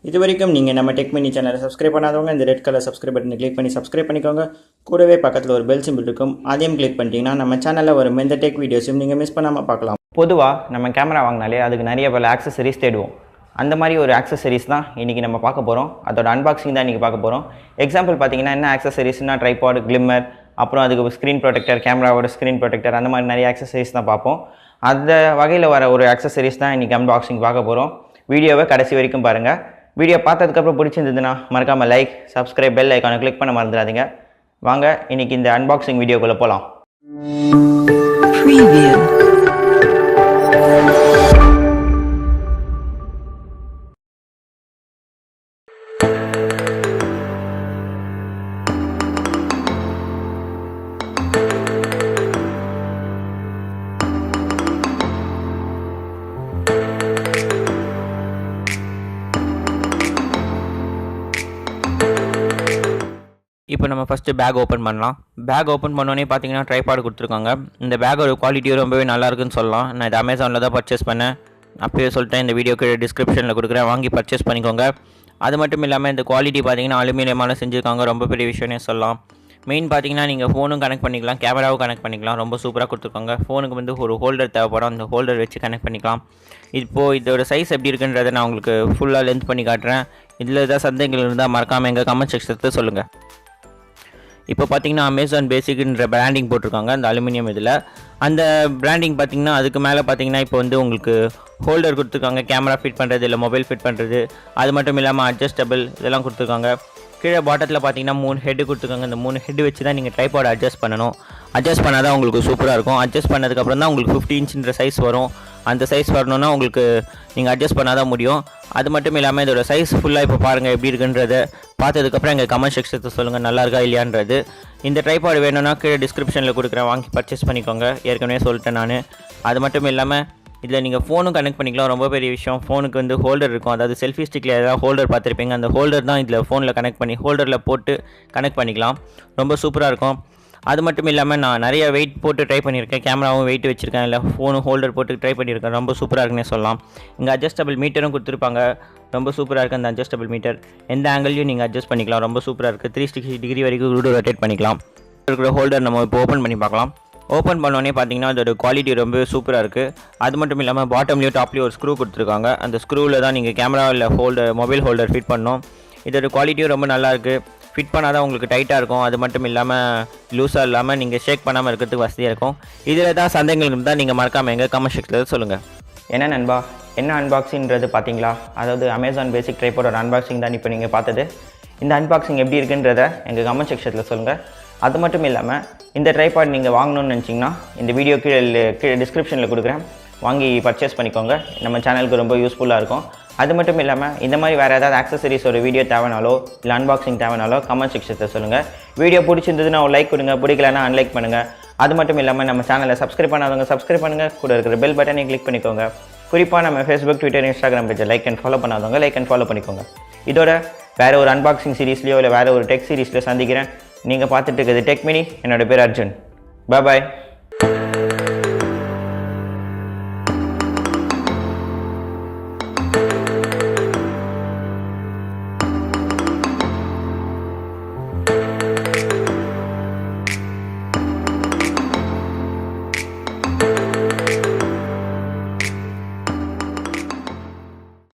இது வரைக்கும் நீங்கள் நம்ம டெக் மினி சேனலை சப்ஸ்கிரைப் பண்ணாதவங்க இந்த ரெட் கலர் சப்ஸ்கிரைப் பட்டனை கிளிக் பண்ணி சப்ஸ்கிரைப் பண்ணிக்கோங்க. கூடவே பக்கத்தில் ஒரு பெல் சிம்பிள் இருக்கும், அதையும் கிளிக் பண்ணிட்டீங்கன்னா நம்ம சேனலில் வரும் எந்த டெக் வீடியோஸையும் நீங்கள் மிஸ் பண்ணாமல் பார்க்கலாம். பொதுவாக நம்ம கேமரா வாங்கினாலே அதுக்கு நிறைய பல ஆக்சசரிஸ் தேடுவோம். அந்த மாதிரி ஒரு ஆக்சசரிஸ் தான் இன்றைக்கி நம்ம பார்க்க போகிறோம். அதோட அன்பாக்சிங் தான் இன்றைக்கி பார்க்க போகிறோம். எக்ஸாம்பிள் பார்த்தீங்கன்னா என்ன ஆக்சசரிஸ்னால் ட்ரைபாட், கிளிம்மர், அப்புறம் அதுக்கு ஸ்க்ரீன் ப்ரொடெக்டர், கேமராவோட ஸ்க்ரீன் ப்ரொடெக்டர், அந்த மாதிரி நிறைய ஆக்சசரிஸ் தான் பார்ப்போம். அந்த வகையில் வர ஒரு ஆக்சசரிஸ் தான் இன்றைக்கி அன்பாக்சிங் பார்க்க போகிறோம். வீடியோவை கடைசி வரைக்கும் பாருங்கள். வீடியோ பார்த்ததுக்கப்புறம் பிடிச்சிருந்ததுன்னா மறக்காமல் லைக், சப்ஸ்கிரைப், பெல் ஐக்கானை கிளிக் பண்ண மறந்துடாதீங்க. வாங்க இன்றைக்கி இந்த அன்பாக்சிங் வீடியோக்குள்ளே போகலாம். இப்போ நம்ம ஃபஸ்ட்டு பேக் ஓப்பன் பண்ணலாம். பேக் ஓப்பன் பண்ணோன்னே பார்த்தீங்கன்னா ட்ரைபாட் கொடுத்துருக்காங்க. இந்த பேக்கோட குவாலிட்டியும் ரொம்பவே நல்லாயிருக்குன்னு சொல்லலாம். நான் இது அமேசானில் தான் பர்ச்சேஸ் பண்ணேன். அப்போயே சொல்லிட்டேன், இந்த வீடியோக்கு டிஸ்கிரிப்ஷனில் கொடுக்குறேன், வாங்கி பர்ச்சேஸ் பண்ணிக்கோங்க. அது மட்டும் இல்லாமல் இந்த குவாலிட்டி பார்த்தீங்கன்னா அலுமினியமால் செஞ்சுருக்காங்க. ரொம்ப பெரிய விஷயம்னே சொல்லலாம். மெயின் பார்த்தீங்கன்னா நீங்கள் ஃபோனும் கனெக்ட் பண்ணிக்கலாம், கேமராவும் கனெக்ட் பண்ணிக்கலாம். ரொம்ப சூப்பராக கொடுத்துருக்காங்க. ஃபோனுக்கு வந்து ஒரு ஹோல்டர் தேவைப்படும், அந்த ஹோல்டர் வச்சு கனெக்ட் பண்ணிக்கலாம். இப்போது இதோட சைஸ் எப்படி இருக்குன்றதை நான் உங்களுக்கு ஃபுல்லாக லென்த் பண்ணி காட்டுறேன். இதில் ஏதாவது சந்தேகங்கள் இருந்தால் மறக்காமல் எங்கள் கமெண்ட் செக்ஷனில் சொல்லுங்கள். இப்போ பார்த்தீங்கன்னா அமேசான் பேசிக்ன்ற பிராண்டிங் போட்டிருக்காங்க அந்த அலுமினியம் இதில். அந்த பிராண்டிங் பார்த்தீங்கன்னா அதுக்கு மேலே பார்த்தீங்கன்னா இப்போ வந்து உங்களுக்கு ஹோல்டர் கொடுத்துருக்காங்க, கேமரா ஃபிட் பண்ணுறது, இல்லை மொபைல் ஃபிட் பண்ணுறது. அது மட்டும் இல்லாமல் அட்ஜஸ்டபிள் இதெல்லாம் கொடுத்துருக்காங்க. கீழே பாட்டத்தில் பார்த்தீங்கன்னா 3 ஹெட்டு கொடுத்துருக்காங்க. இந்த 3 ஹெட்டு வச்சு தான் நீங்கள் ட்ரைபாட் அட்ஜஸ்ட் பண்ணணும். அட்ஜஸ்ட் பண்ணால் தான் உங்களுக்கு சூப்பராக இருக்கும். அட்ஜஸ்ட் பண்ணதுக்கப்புறம் தான் உங்களுக்கு 50 இன்ச்சுன்ற சைஸ் வரும். அந்த சைஸ் வரணுன்னா உங்களுக்கு நீங்கள் அட்ஜஸ்ட் பண்ணால் தான் முடியும். அது மட்டும் இல்லாமல் இதோட சைஸ் ஃபுல்லாக இப்போ பாருங்கள் எப்படி இருக்குன்றதை பார்த்ததுக்கப்புறம் எங்கள் கமெண்ட் செக்ஷனில் சொல்லுங்கள் நல்லா இருக்கா இல்லையான்றது. இந்த ட்ரைபாட் வேணும்னா கீழே டிஸ்கிரிப்ஷனில் கொடுக்குறேன், வாங்கி பர்ச்சேஸ் பண்ணிக்கோங்க. ஏற்கனவே சொல்லிட்டேன் நான். அது மட்டும் இல்லாமல் இதில் நீங்கள் ஃபோனும் கனெக்ட் பண்ணிக்கலாம். ரொம்ப பெரிய விஷயம். ஃபோனுக்கு வந்து ஹோல்டர் இருக்கும், அதாவது செல்ஃபி ஸ்டிக்கில் ஏதாவது ஹோல்டர் பார்த்துருப்பீங்க. அந்த ஹோல்டர் தான் இதில் ஃபோனில் கனெக்ட் பண்ணி ஹோல்டரில் போட்டு கனெக்ட் பண்ணிக்கலாம். ரொம்ப சூப்பராக இருக்கும். அது மட்டும் இல்லாமல் நான் நிறைய வெயிட் போட்டு ட்ரை பண்ணியிருக்கேன். கேமராவும் வெயிட் வச்சுருக்கேன், இல்லை ஃபோனும் ஹோல்டர் போட்டு ட்ரை பண்ணியிருக்கேன். ரொம்ப சூப்பராக இருக்குன்னே சொல்லலாம். இங்கே அட்ஜஸ்டபிள் மீட்டரும் கொடுத்துருப்பாங்க. ரொம்ப சூப்பராக இருக்குது அந்த அட்ஜஸ்டபிள் மீட்டர். எந்த ஆங்கிள்லையும் நீங்கள் அட்ஜஸ்ட் பண்ணிக்கலாம். ரொம்ப சூப்பராக இருக்குது. 360 டிகிரி வரைக்கும் ரொட்டேட் பண்ணிக்கலாம். இருக்கிற ஹோல்டர் நம்ம இப்போ ஓப்பன் பண்ணி பார்க்கலாம். ஓப்பன் பண்ணோடனே பார்த்தீங்கன்னா அதோட குவாலிட்டி ரொம்ப சூப்பராக இருக்குது. அது மட்டும் இல்லாமல் பாட்டம்லேயும் டாப்லேயும் ஒரு ஸ்க்ரூ கொடுத்துருக்காங்க. அந்த ஸ்க்ரூவில் தான் நீங்கள் கேமரா இல்லை மொபைல் ஹோல்டர் ஃபிட் பண்ணணும். இதோட குவாலிட்டியும் ரொம்ப நல்லாயிருக்கு. ஃபிட் பண்ணால் தான் உங்களுக்கு டைட்டாக இருக்கும். அது மட்டும் இல்லாமல் லூஸாக இல்லாமல் நீங்கள் ஷேக் பண்ணாமல் இருக்கிறதுக்கு வசதியாக இருக்கும். இதில் தான் சந்தேகங்கள் இருந்தால் நீங்கள் மறக்காமல் எங்கள் கமெண்ட் செக்ஷனில் சொல்லுங்கள். என்ன நண்பா, என்ன அன்பாக்சிங்கிறது பார்த்தீங்களா? அதாவது அமேசான் பேசிக் ட்ரைபாடோட அன்பாக்சிங் தான் இப்போ நீங்கள் பார்த்தது. இந்த அன்பாக்சிங் எப்படி இருக்குன்றதை எங்கள் கமெண்ட் செக்ஷனில் சொல்லுங்கள். அது மட்டும் இல்லாமல் இந்த ட்ரைபாட் நீங்கள் வாங்கணும்னு நினச்சிங்கன்னா இந்த வீடியோ கீழே டிஸ்கிரிப்ஷனில் கொடுக்குறேன், வாங்கி பர்ச்சேஸ் பண்ணிக்கோங்க. நம்ம சேனலுக்கு ரொம்ப யூஸ்ஃபுல்லாக இருக்கும். அது மட்டும் இல்லாமல் இந்த மாதிரி வேறு ஏதாவது ஆக்சசரிஸோட வீடியோ தேவைனாலோ இல்லை அன்பாக்சிங் தேவைனாலோ கமெண்ட் செக்ஷனில் சொல்லுங்கள். வீடியோ பிடிச்சிருந்ததுன்னா ஒரு லைக் கொடுங்க, பிடிக்கலன்னா அன்லைக் பண்ணுங்கள். அது மட்டும் இல்லாமல் நம்ம சேனலை சப்ஸ்கிரைப் பண்ணாதவங்க சப்ஸ்கிரைப் பண்ணுங்கள். கூட இருக்கிற பெல் பட்டனை கிளிக் பண்ணிக்கோங்க. குறிப்பாக நம்ம ஃபேஸ்புக், ட்விட்டர், இன்ஸ்டாகிராம் பேஜை லைக் அண்ட் ஃபாலோ பண்ணாதவங்க லைக் அண்ட் ஃபாலோ பண்ணிக்கோங்க. இதோட வேறு ஒரு அன்பாக்சிங் சீரீஸ்லையோ இல்லை வேறு ஒரு டெக் சீரீஸ்லையோ சந்திக்கிறேன். நீங்கள் பார்த்துட்டு இருக்கிறது டெக் மினி. என்னோடய பேர் அர்ஜுன். பாய்.